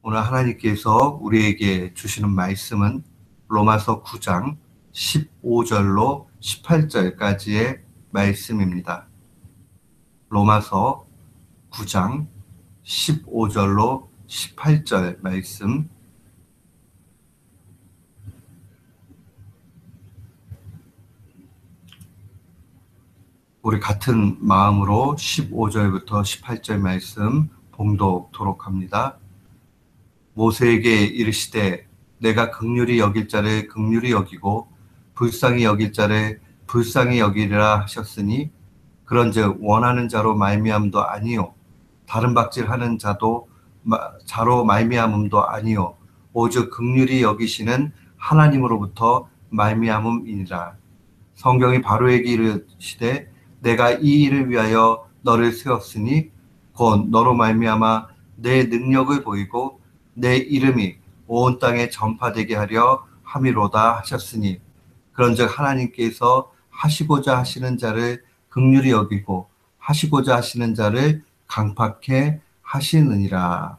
오늘 하나님께서 우리에게 주시는 말씀은 로마서 9장 15절로 18절까지의 말씀입니다. 로마서 9장 15절로 18절 말씀. 우리 같은 마음으로 15절부터 18절 말씀 봉독토록 합니다. 모세에게 이르시되 내가 긍휼히 여길 자를 긍휼히 여기고 불쌍히 여길 자를 불쌍히 여기리라 하셨으니 그런즉 원하는 자로 말미암음도 아니요 다른 박질하는 자로 말미암음도 아니요 오직 긍휼히 여기시는 하나님으로부터 말미암음이니라. 성경이 바로에게 이르시되 내가 이 일을 위하여 너를 세웠으니 곧 너로 말미암아 내 능력을 보이고 내 이름이 온 땅에 전파되게 하려 함이로다 하셨으니 그런즉 하나님께서 하시고자 하시는 자를 긍휼히 여기고 하시고자 하시는 자를 강팍해 하시느니라.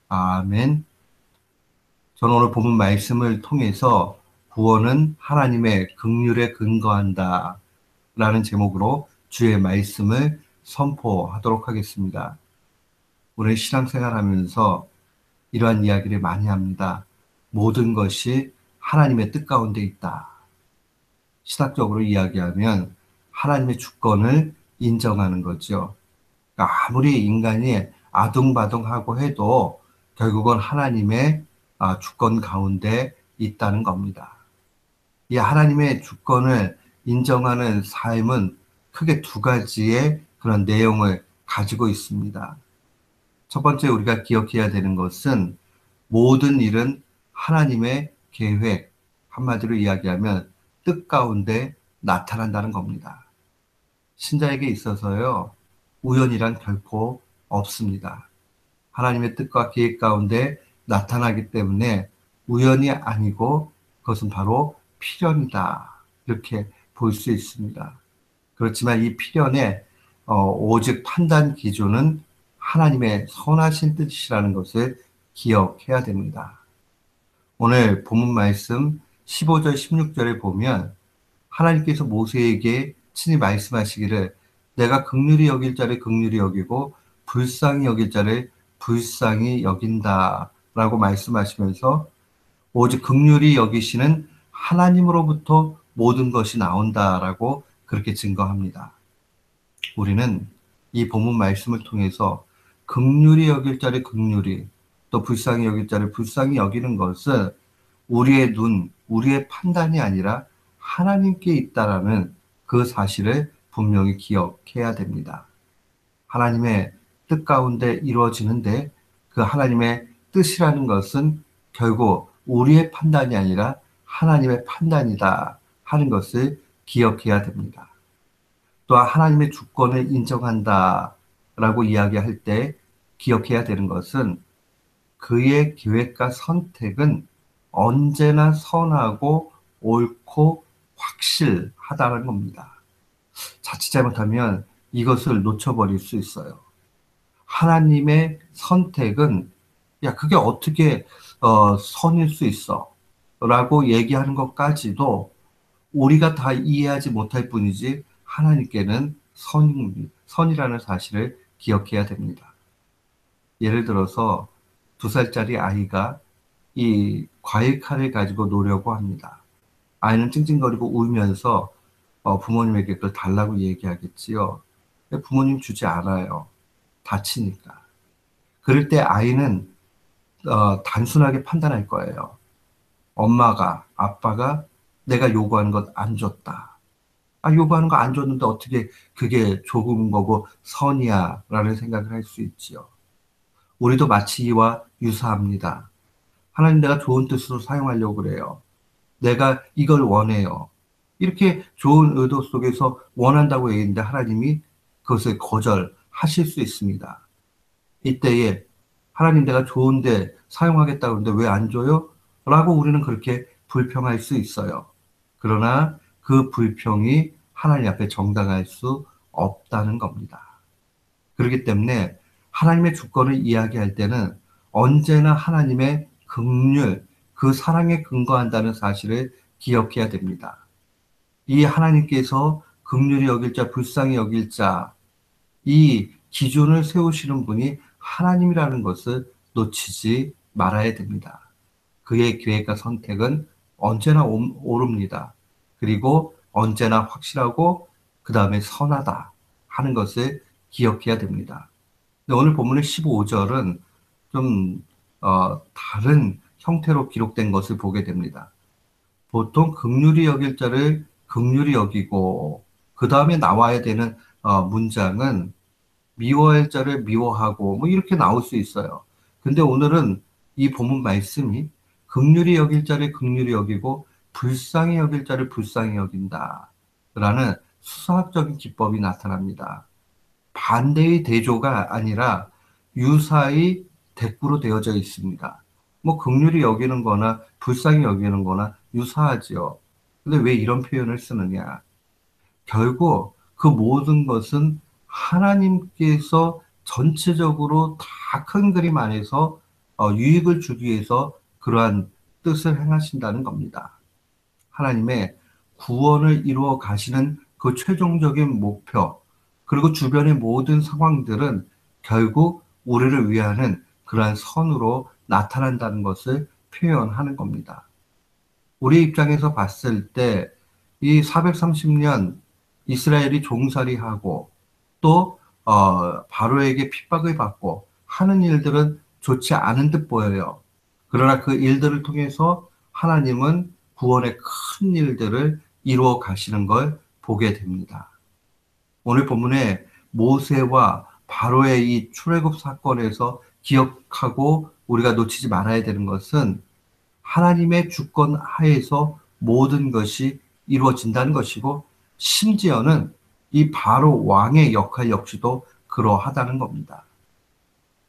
아멘. 저는 오늘 본문 말씀을 통해서 구원은 하나님의 긍휼에 근거한다 라는 제목으로 주의 말씀을 선포하도록 하겠습니다. 우리 신앙생활 하면서 이러한 이야기를 많이 합니다. 모든 것이 하나님의 뜻 가운데 있다. 신학적으로 이야기하면 하나님의 주권을 인정하는 거죠. 그러니까 아무리 인간이 아둥바둥하고 해도 결국은 하나님의 주권 가운데 있다는 겁니다. 이 하나님의 주권을 인정하는 삶은 크게 두 가지의 그런 내용을 가지고 있습니다. 첫 번째 우리가 기억해야 되는 것은 모든 일은 하나님의 계획, 한마디로 이야기하면 뜻 가운데 나타난다는 겁니다. 신자에게 있어서요, 우연이란 결코 없습니다. 하나님의 뜻과 계획 가운데 나타나기 때문에 우연이 아니고 그것은 바로 필연이다. 이렇게 볼 수 있습니다. 그렇지만 이 필연의 오직 판단 기준은 하나님의 선하신 뜻이라는 것을 기억해야 됩니다. 오늘 본문 말씀 15절 16절에 보면 하나님께서 모세에게 친히 말씀하시기를 내가 긍휼히 여길 자를 긍휼히 여기고 불쌍히 여길 자를 불쌍히 여긴다 라고 말씀하시면서 오직 긍휼히 여기시는 하나님으로부터 모든 것이 나온다라고 그렇게 증거합니다. 우리는 이 본문 말씀을 통해서 긍휼히 여길 자를 긍휼히 또 불쌍히 여길 자를 불쌍히 여기는 것은 우리의 눈, 우리의 판단이 아니라 하나님께 있다라는 그 사실을 분명히 기억해야 됩니다. 하나님의 뜻 가운데 이루어지는데 그 하나님의 뜻이라는 것은 결국 우리의 판단이 아니라 하나님의 판단이다 하는 것을 기억해야 됩니다. 또한 하나님의 주권을 인정한다 라고 이야기할 때 기억해야 되는 것은 그의 계획과 선택은 언제나 선하고 옳고 확실하다는 겁니다. 자칫 잘못하면 이것을 놓쳐버릴 수 있어요. 하나님의 선택은 야 그게 어떻게 선일 수 있어 라고 얘기하는 것까지도 우리가 다 이해하지 못할 뿐이지 하나님께는 선이라는 사실을 기억해야 됩니다. 예를 들어서 2살짜리 아이가 이 과일 칼을 가지고 노려고 합니다. 아이는 찡찡거리고 울면서 부모님에게 그걸 달라고 얘기하겠지요. 부모님 주지 않아요. 다치니까. 그럴 때 아이는 단순하게 판단할 거예요. 엄마가, 아빠가 내가 요구하는 것 안 줬다. 요구하는 거 안 줬는데 어떻게 그게 좋은 거고 선이야 라는 생각을 할 수 있지요. 우리도 마치 이와 유사합니다. 하나님 내가 좋은 뜻으로 사용하려고 그래요. 내가 이걸 원해요. 이렇게 좋은 의도 속에서 원한다고 얘기했는데 하나님이 그것을 거절하실 수 있습니다. 이때에 하나님 내가 좋은데 사용하겠다고 하는데 왜 안 줘요? 라고 우리는 그렇게 불평할 수 있어요. 그러나 그 불평이 하나님 앞에 정당할 수 없다는 겁니다. 그렇기 때문에 하나님의 주권을 이야기할 때는 언제나 하나님의 긍휼, 그 사랑에 근거한다는 사실을 기억해야 됩니다. 이 하나님께서 긍휼히 여길 자, 불쌍히 여길 자, 이 기준을 세우시는 분이 하나님이라는 것을 놓치지 말아야 됩니다. 그의 계획과 선택은 언제나 옳습니다. 그리고 언제나 확실하고 그 다음에 선하다 하는 것을 기억해야 됩니다. 근데 오늘 본문의 15절은 좀 다른 형태로 기록된 것을 보게 됩니다. 보통 긍휼히 여길 자를 긍휼히 여기고 그 다음에 나와야 되는 문장은 미워할 자를 미워하고 뭐 이렇게 나올 수 있어요. 근데 오늘은 이 본문 말씀이 긍휼히 여길 자를 긍휼히 여기고 불쌍히 여길 자를 불쌍히 여긴다 라는 수학적인 기법이 나타납니다. 반대의 대조가 아니라 유사의 대꾸로 되어져 있습니다. 뭐 긍휼히 여기는 거나 불쌍히 여기는 거나 유사하지요. 근데 왜 이런 표현을 쓰느냐? 결국 그 모든 것은 하나님께서 전체적으로 다 큰 그림 안에서 유익을 주기 위해서 그러한 뜻을 행하신다는 겁니다. 하나님의 구원을 이루어 가시는 그 최종적인 목표, 그리고 주변의 모든 상황들은 결국 우리를 위하는 그러한 선으로 나타난다는 것을 표현하는 겁니다. 우리 입장에서 봤을 때 이 430년 이스라엘이 종살이하고 또 바로에게 핍박을 받고 하는 일들은 좋지 않은 듯 보여요. 그러나 그 일들을 통해서 하나님은 구원의 큰 일들을 이루어 가시는 걸 보게 됩니다. 오늘 본문에 모세와 바로의 이 출애굽 사건에서 기억하고 우리가 놓치지 말아야 되는 것은 하나님의 주권 하에서 모든 것이 이루어진다는 것이고 심지어는 이 바로 왕의 역할 역시도 그러하다는 겁니다.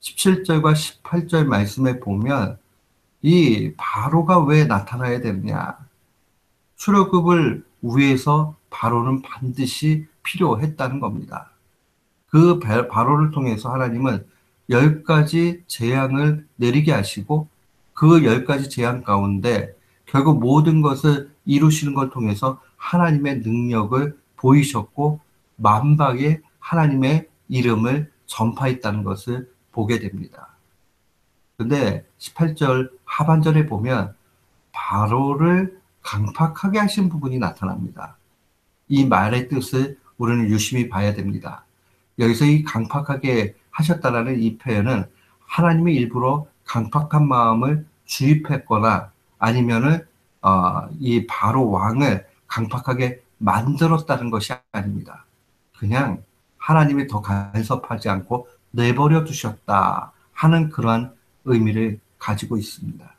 17절과 18절 말씀에 보면 이 바로가 왜 나타나야 되느냐? 출애굽을 위해서 바로는 반드시 필요했다는 겁니다. 그 바로를 통해서 하나님은 10가지 재앙을 내리게 하시고 그 10가지 재앙 가운데 결국 모든 것을 이루시는 걸 통해서 하나님의 능력을 보이셨고 만방에 하나님의 이름을 전파했다는 것을 보게 됩니다. 근데 18절 하반절에 보면 바로를 강팍하게 하신 부분이 나타납니다. 이 말의 뜻을 우리는 유심히 봐야 됩니다. 여기서 이 강팍하게 하셨다라는 이 표현은 하나님이 일부러 강팍한 마음을 주입했거나 아니면은 이 바로 왕을 강팍하게 만들었다는 것이 아닙니다. 그냥 하나님이 더 간섭하지 않고 내버려 두셨다 하는 그러한 의미를 가지고 있습니다.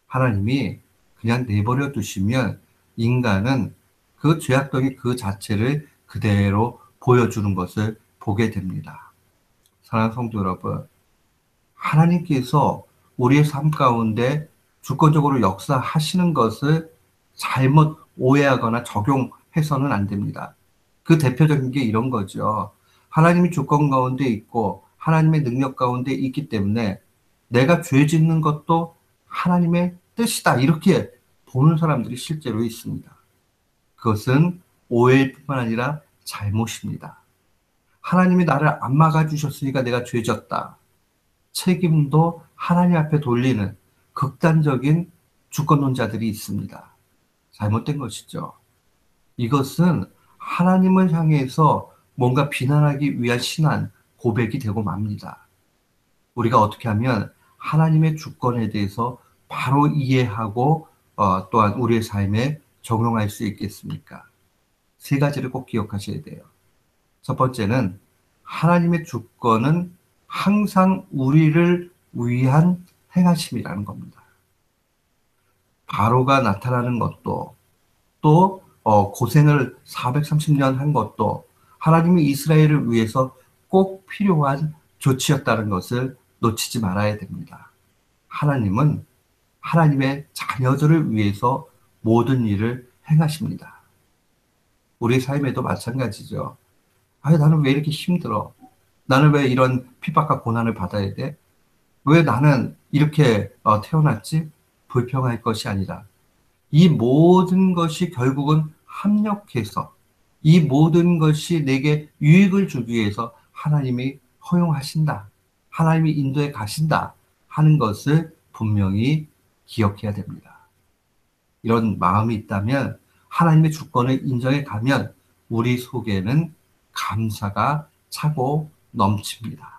하나님이 그냥 내버려 두시면 인간은 그 죄악덩이 그 자체를 그대로 보여주는 것을 보게 됩니다. 사랑하는 성도 여러분, 하나님께서 우리의 삶 가운데 주권적으로 역사하시는 것을 잘못 오해하거나 적용해서는 안 됩니다. 그 대표적인 게 이런 거죠. 하나님이 주권 가운데 있고 하나님의 능력 가운데 있기 때문에 내가 죄 짓는 것도 하나님의 뜻이다. 이렇게 보는 사람들이 실제로 있습니다. 그것은 오해일 뿐만 아니라 잘못입니다. 하나님이 나를 안 막아주셨으니까 내가 죄졌다. 책임도 하나님 앞에 돌리는 극단적인 주권론자들이 있습니다. 잘못된 것이죠. 이것은 하나님을 향해서 뭔가 비난하기 위한 신한 고백이 되고 맙니다. 우리가 어떻게 하면 하나님의 주권에 대해서 바로 이해하고 또한 우리의 삶에 적용할 수 있겠습니까? 세 가지를 꼭 기억하셔야 돼요. 첫 번째는 하나님의 주권은 항상 우리를 위한 행하심이라는 겁니다. 바로가 나타나는 것도 또 고생을 430년 한 것도 하나님이 이스라엘을 위해서 꼭 필요한 조치였다는 것을 놓치지 말아야 됩니다. 하나님은 하나님의 자녀들을 위해서 모든 일을 행하십니다. 우리 삶에도 마찬가지죠. 나는 왜 이렇게 힘들어? 나는 왜 이런 핍박과 고난을 받아야 돼? 왜 나는 이렇게 태어났지? 불평할 것이 아니라 이 모든 것이 결국은 합력해서 이 모든 것이 내게 유익을 주기 위해서 하나님이 허용하신다. 하나님이 인도해 가신다 하는 것을 분명히 기억해야 됩니다. 이런 마음이 있다면 하나님의 주권을 인정해 가면 우리 속에는 감사가 차고 넘칩니다.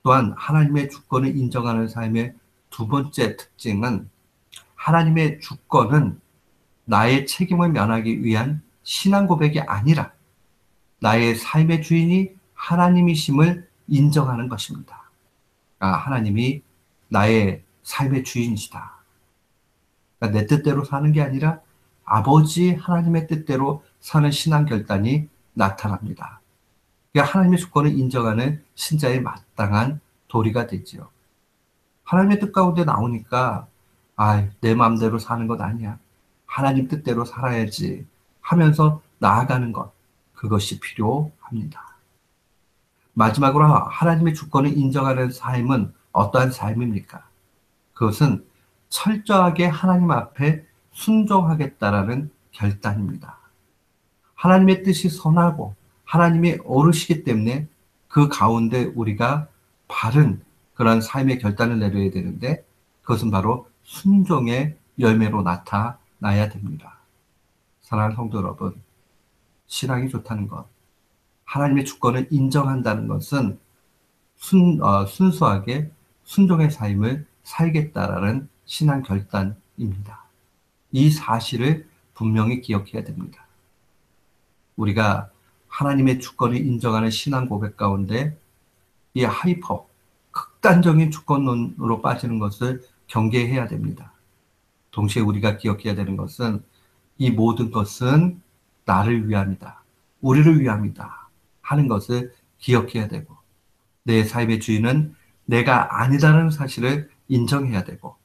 또한 하나님의 주권을 인정하는 삶의 두 번째 특징은 하나님의 주권은 나의 책임을 면하기 위한 신앙 고백이 아니라 나의 삶의 주인이 하나님이심을 인정하는 것입니다. 하나님이 나의 삶의 주인이시다. 그러니까 내 뜻대로 사는 게 아니라 아버지 하나님의 뜻대로 사는 신앙 결단이 나타납니다. 그러니까 하나님의 주권을 인정하는 신자의 마땅한 도리가 되지요. 하나님의 뜻 가운데 나오니까 내 마음대로 사는 것 아니야. 하나님 뜻대로 살아야지 하면서 나아가는 것, 그것이 필요합니다. 마지막으로 하나님의 주권을 인정하는 삶은 어떠한 삶입니까? 그것은 철저하게 하나님 앞에 순종하겠다라는 결단입니다. 하나님의 뜻이 선하고 하나님이 옳으시기 때문에 그 가운데 우리가 바른 그런 삶의 결단을 내려야 되는데 그것은 바로 순종의 열매로 나타나야 됩니다. 사랑하는 성도 여러분, 신앙이 좋다는 것, 하나님의 주권을 인정한다는 것은 순수하게 순종의 삶을 살겠다라는 신앙 결단입니다. 이 사실을 분명히 기억해야 됩니다. 우리가 하나님의 주권을 인정하는 신앙 고백 가운데 이 극단적인 주권론으로 빠지는 것을 경계해야 됩니다. 동시에 우리가 기억해야 되는 것은 이 모든 것은 나를 위함이다. 우리를 위함이다. 하는 것을 기억해야 되고 내 삶의 주인은 내가 아니다라는 사실을 인정해야 되고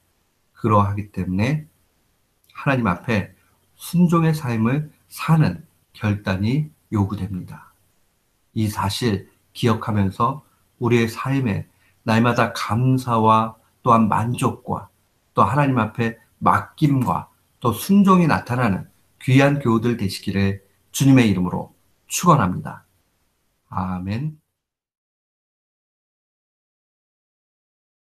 그러하기 때문에 하나님 앞에 순종의 삶을 사는 결단이 요구됩니다. 이 사실 기억하면서 우리의 삶에 날마다 감사와 또한 만족과 또 하나님 앞에 맡김과 또 순종이 나타나는 귀한 교우들 되시기를 주님의 이름으로 축원합니다. 아멘.